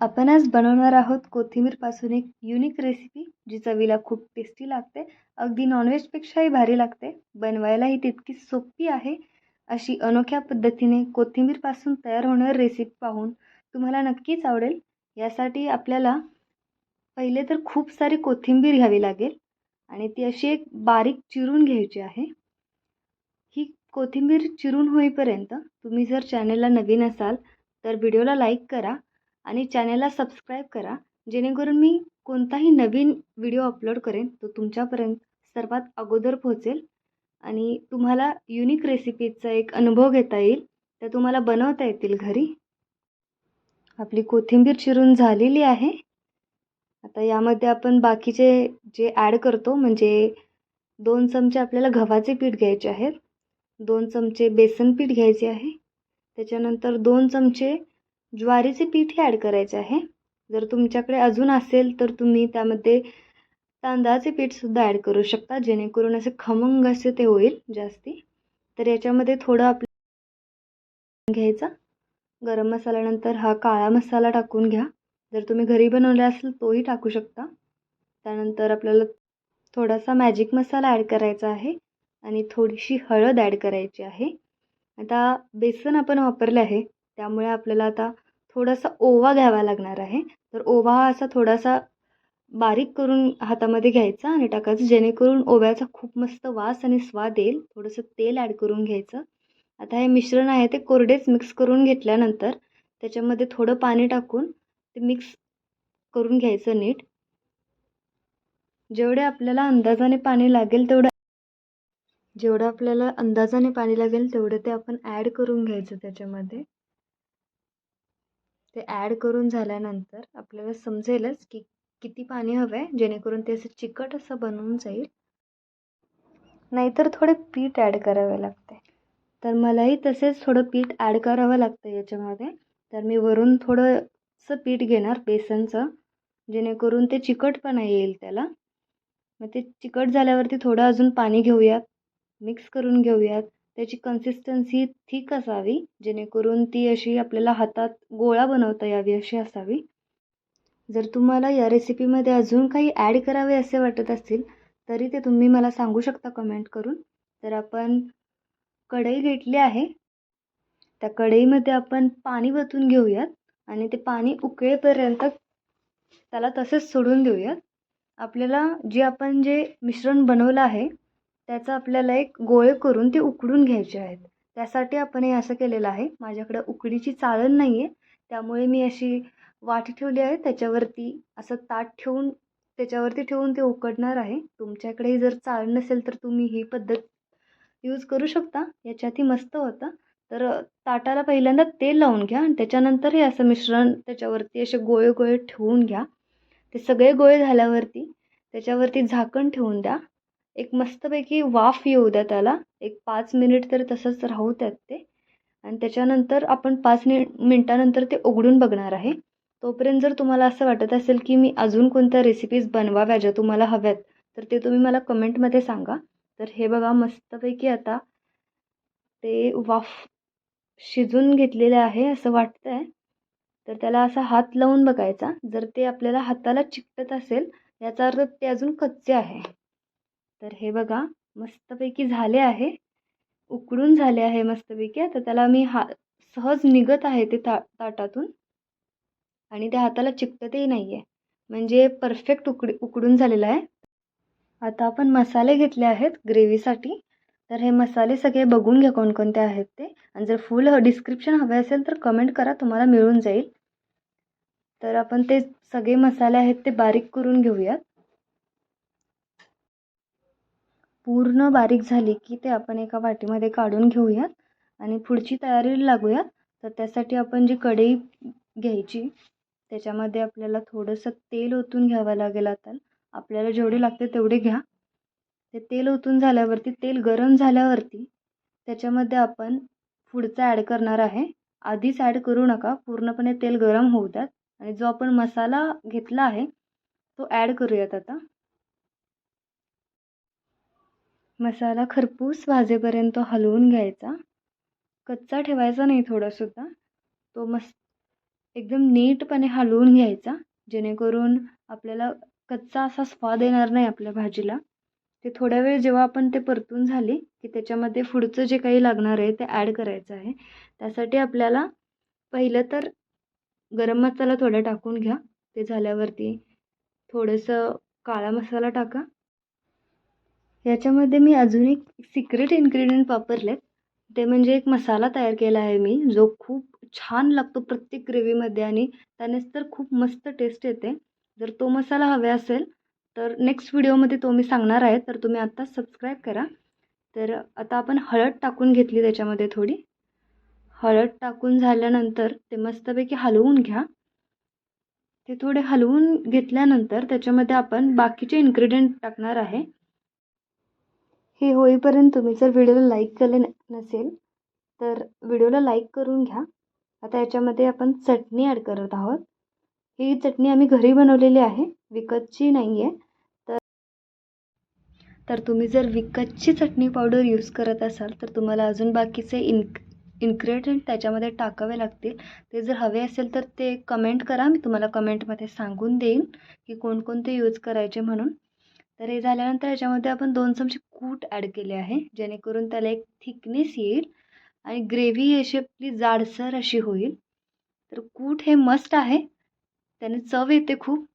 आपण आज बनवणार आहोत कोथिंबीरपासून एक युनिक रेसिपी जी चवीला खूप टेस्टी लागते. अगदी नॉनव्हेजपेक्षाही भारी लागते. बनवायलाही तितकीच सोपी आहे. अशी अनोख्या पद्धतीने कोथिंबीरपासून तयार होणारी रेसिपी पाहून तुम्हाला नक्कीच आवडेल. यासाठी आपल्याला पहिले तर खूप सारी कोथिंबीर घ्यावी लागेल आणि ती अशी एक बारीक चिरून घ्यायची आहे. ही कोथिंबीर चिरून होईपर्यंत तुम्ही जर चॅनलला नवीन असाल तर व्हिडिओला लाईक करा आणि चॅनलला सबस्क्राईब करा, जेणेकरून मी कोणताही नवीन व्हिडिओ अपलोड करेन तो तुमच्यापर्यंत सर्वात अगोदर पोहोचेल आणि तुम्हाला युनिक रेसिपीचा एक अनुभव घेता येईल, त्या तुम्हाला बनवता येतील घरी. आपली कोथिंबीर चिरून झालेली आहे. आता यामध्ये आपण बाकीचे जे ॲड करतो म्हणजे 2 चमचे आपल्याला गव्हाचे पीठ घ्यायचे आहेत, 2 चमचे बेसन पीठ घ्यायचे आहे, त्याच्यानंतर 2 चमचे ज्वारीचे पीठही ॲड करायचे आहे. जर तुमच्याकडे अजून असेल तर तुम्ही त्यामध्ये तांदळाचे पीठसुद्धा ॲड करू शकता, जेणेकरून असे खमंग असे ते होईल जास्ती. तर याच्यामध्ये थोडं आपलं घ्यायचा गरम मसाल्यानंतर हा काळा मसाला टाकून घ्या. जर तुम्ही घरी बनवला असेल तोही टाकू शकता. त्यानंतर आपल्याला थोडासा मॅजिक मसाला ॲड करायचा आहे आणि थोडीशी हळद ॲड करायची आहे. आता बेसन आपण वापरले आहे त्यामुळे आपल्याला आता थोडासा ओवा घ्यावा लागणार आहे. तर ओवा हा असा थोडासा बारीक करून हातामध्ये घ्यायचा आणि टाकायचं, जेणेकरून ओव्याचा खूप मस्त वास आणि स्वाद येईल. थोडंसं तेल ॲड करून घ्यायचं. आता हे मिश्रण आहे ते कोरडेच मिक्स करून घेतल्यानंतर त्याच्यामध्ये थोडं पाणी टाकून ते मिक्स करून घ्यायचं नीट. जेवढे आपल्याला अंदाजाने पाणी लागेल तेवढं ते आपण ॲड करून घ्यायचं त्याच्यामध्ये. ते ॲड करून झाल्यानंतर आपल्याला समजेलच की किती पाणी हवं आहे, जेणेकरून ते असं चिकट असं बनवून जाईल. नाहीतर थोडे पीठ ॲड करावे लागते. तर मलाही तसेच थोडं पीठ ॲड करावं लागतं याच्यामध्ये. तर मी वरून थोडंसं पीठ घेणार बेसनचं, जेणेकरून ते चिकटपणा येईल त्याला. मग ते चिकट झाल्यावरती थोडं अजून पाणी घेऊयात, मिक्स करून घेऊयात. त्याची कन्सिस्टन्सी थिक असावी, जेणेकरून ती अशी आपल्याला हातात गोळा बनवता यावी अशी असावी. जर तुम्हाला या रेसिपीमध्ये अजून काही ॲड करावे असे वाटत असतील तरी ते तुम्ही मला सांगू शकता कमेंट करून. तर आपण कढई घेतली आहे. त्या कढईमध्ये आपण पाणी वतून घेऊयात आणि ते पाणी उकळेपर्यंत त्याला तसेच सोडून देऊयात. आपल्याला आपण जे मिश्रण बनवलं आहे त्याचं आपल्याला एक गोळे करून ते उकडून घ्यायचे आहेत. त्यासाठी आपण हे असं केलेलं आहे. माझ्याकडे उकडीची चाळण नाही आहे, त्यामुळे मी अशी वाटी ठेवली आहे, त्याच्यावरती असं ताट ठेवून त्याच्यावरती ठेवून ते उकडणार आहे. तुमच्याकडेही जर चाळण नसेल तर तुम्ही ही पद्धत यूज करू शकता, याच्यातही मस्त होतं. तर ताटाला पहिल्यांदा तेल लावून घ्या आणि त्याच्यानंतर हे असं मिश्रण त्याच्यावरती असे गोळे गोळे ठेवून घ्या. ते सगळे गोळे झाल्यावरती त्याच्यावरती झाकण ठेवून द्या. एक मस्तपैकी वाफ येऊ द्या त्याला. एक 5 मिनिट तर तसंच राहू द्यात ते आणि त्याच्यानंतर आपण 5 मिनिटानंतर ते उघडून बघणार आहे. तोपर्यंत जर तुम्हाला असं वाटत असेल की मी अजून कोणत्या रेसिपीज बनवाव्या ज्या तुम्हाला हव्यात, तर ते तुम्ही मला कमेंटमध्ये सांगा. तर हे बघा मस्तपैकी आता ते वाफ शिजून घेतलेले आहे असं वाटतंय. तर त्याला असा हात लावून बघायचा. जर ते आपल्याला हाताला चिकटत असेल याचा अर्थ ते अजून कच्चे आहे. तर हे बघा मस्तपैकी झाले आहे, उकडून झाले आहे मस्तपैकी. आता त्याला मी सहज निघत आहे ते ताटातून आणि त्या हाताला चिकटतही नाही आहे, म्हणजे परफेक्ट उकडून झालेलं आहे. आता आपण मसाले घेतले आहेत ग्रेव्हीसाठी. तर हे मसाले सगळे बघून घ्या कोणकोणते आहेत ते, आणि जर फुल डिस्क्रिप्शन हवे असेल तर कमेंट करा, तुम्हाला मिळून जाईल. तर आपण ते सगळे मसाले आहेत ते बारीक करून घेऊयात. पूर्ण बारीक झाली की ते आपण एका वाटीमध्ये काढून घेऊयात आणि पुढची तयारीला लागूयात. तर त्यासाठी आपण जी कढई घ्यायची त्याच्यामध्ये आपल्याला थोडंसं तेल ओतून घ्यावं लागेल. आता आपल्याला जेवढे लागते तेवढे घ्या. ते तेल ओतून झाल्यावरती, तेल गरम झाल्यावरती त्याच्यामध्ये आपण पुढचं ॲड करणार आहे. आधीच ॲड करू नका, पूर्णपणे तेल गरम होऊ द्यात आणि जो आपण मसाला घेतला आहे तो ॲड करूयात. आता मसाला खरपूस भाजेपर्यंत हलवून घ्यायचा, कच्चा ठेवायचा नाही थोडासुद्धा. तो एकदम नीटपणे हलवून घ्यायचा, जेणेकरून आपल्याला कच्चा असा स्वाद येणार नाही आपल्या भाजीला. ते थोड्या वेळ जेव्हा आपण ते परतून झाली की त्याच्यामध्ये पुढचं जे काही लागणार आहे ते ॲड करायचं आहे. त्यासाठी आपल्याला पहिलं तर गरम मसाला थोडा टाकून घ्या. ते झाल्यावरती थोडंसं काळा मसाला टाका. याच्यामध्ये मी अजून एक सिक्रेट इन्ग्रेडियंट वापरलेत. ते म्हणजे एक मसाला तयार केला आहे मी, जो खूप छान लागतो प्रत्येक ग्रेव्हीमध्ये आणि त्यानेच तर खूप मस्त टेस्ट येते. जर तो मसाला हवा असेल तर नेक्स्ट व्हिडिओमध्ये तो मी सांगणार आहे, तर तुम्ही आत्ताच सबस्क्राईब करा. तर आता आपण हळद टाकून घेतली त्याच्यामध्ये थोडी. हळद टाकून झाल्यानंतर ते मस्तपैकी हलवून घ्या. ते थोडे हलवून घेतल्यानंतर त्याच्यामध्ये आपण बाकीचे इन्ग्रेडियंट टाकणार आहे. हे होईपर्यंत तुम्ही जर व्हिडिओला लाईक केले नसेल तर व्हिडिओला लाईक करून घ्या. आता याच्यामध्ये आपण चटणी ॲड करत आहोत. ही चटणी आम्ही घरी बनवलेली आहे, विकतची नाही आहे. तर तुम्ही जर विकतची चटणी पावडर यूज करत असाल तर तुम्हाला अजून बाकीचे इन्ग्रेडियंट त्याच्यामध्ये टाकावे लागतील. ते जर हवे असेल तर ते कमेंट करा, मी तुम्हाला कमेंटमध्ये सांगून देईन की कोणकोणते यूज करायचे म्हणून. तर हे झाल्यानंतर याच्यामध्ये आपण 2 चमचे कूट ॲड केले आहे, जेणेकरून त्याला एक थिकनेस येईल आणि ग्रेव्ही अशी आपली जाडसर अशी होईल. तर कूट हे मस्ट आहे, त्याने चव येते खूप.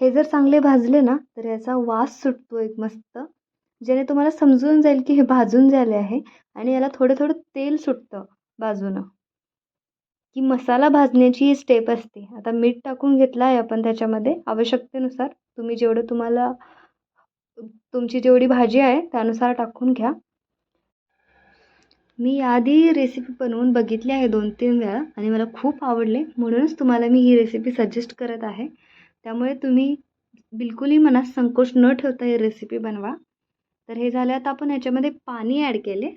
हे जर चांगले भाजले ना तर याचा वास सुटतो एक मस्त, ज्याने तुम्हाला समजून जाईल की हे भाजून झाले आहे आणि याला थोडं थोडं तेल सुटतं बाजूनं, की मसाला भाजण्याची ही स्टेप असते. आता मीठ टाकून घेतलं आहे आपण त्याच्यामध्ये आवश्यकतेनुसार. तुम्ही जेवढं तुमची जेवढी भाजी आहे त्यानुसार टाकून घ्या. मी याआधी रेसिपी बनवून बघितली आहे 2-3 वेळा आणि मला खूप आवडले, म्हणूनच तुम्हाला मी ही रेसिपी सजेस्ट करत आहे. त्यामुळे तुम्ही बिलकुलही मनात संकोच न ठेवता ही रेसिपी बनवा. तर हे झालं, आता आपण याच्यामध्ये पाणी ॲड केले.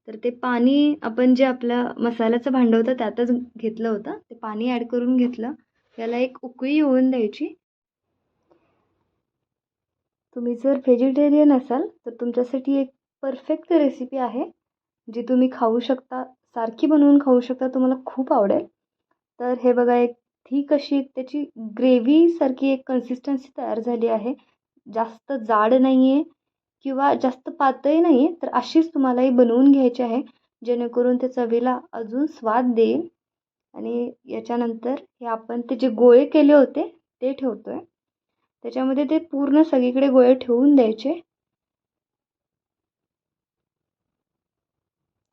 तर ते पाणी आपण जे आपलं मसाल्याचं भांडं होतं त्यातच घेतलं होतं. ते पाणी ॲड करून घेतलं. याला एक उकळी येऊन द्यायची. तुम्ही जर व्हेजिटेरियन असाल तर तुमच्यासाठी एक परफेक्ट रेसिपी आहे, जी तुम्ही खाऊ शकता, सारखी बनवून खाऊ शकता, तुम्हाला खूप आवडेल. तर हे बघा, एक थिक अशी त्याची ग्रेव्हीसारखी एक कन्सिस्टन्सी तयार झाली आहे. जास्त जाड नाही आहे किंवा जास्त पातळही नाही आहे, तर अशीच तुम्हाला ही बनवून घ्यायची आहे, जेणेकरून ते चवीला अजून स्वाद देईल. आणि याच्यानंतर हे आपण ते जे गोळे केले होते ते ठेवतो आहे. त्याच्यामध्ये ते पूर्ण सगळीकडे गोळे ठेवून द्यायचे.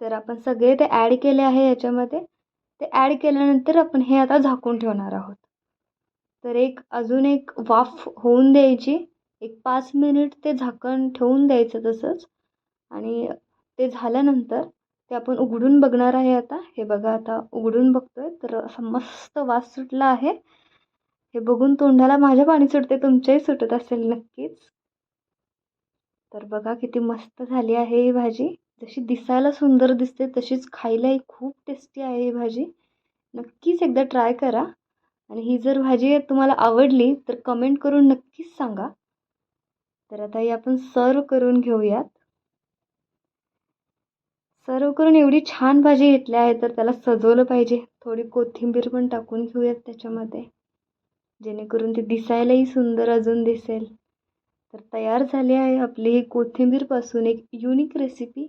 तर आपण सगळे ते ॲड केले आहे याच्यामध्ये. ते ॲड केल्यानंतर आपण हे आता झाकून ठेवणार आहोत. तर अजून एक वाफ होऊन द्यायची. एक 5 मिनिट ते झाकण ठेवून द्यायचं तसंच. आणि ते झाल्यानंतर ते आपण उघडून बघणार आहे आता. हे बघा, आता उघडून बघतोय तर असा मस्त वास सुटला आहे. हे बघून तोंडाला माझ्या पाणी सुटते, तुमच्याही सुटत असेल नक्कीच. तर बघा किती मस्त झाली आहे ही भाजी. जशी दिसायला सुंदर दिसते तशीच खायलाही खूप टेस्टी आहे ही भाजी. नक्कीच एकदा ट्राय करा. आणि ही जर भाजी तुम्हाला आवडली तर कमेंट करून नक्कीच सांगा. तर आता ही आपण सर्व करून घेऊयात. सर्व करून एवढी छान भाजी घेतली आहे तर त्याला सजवलं पाहिजे. थोडी कोथिंबीर पण टाकून घेऊयात त्याच्यामध्ये, जेणेकरून ती दिसायलाही सुंदर अजून दिसेल. तर तयार झाली आहे आपली ही कोथिंबीरपासून एक युनिक रेसिपी.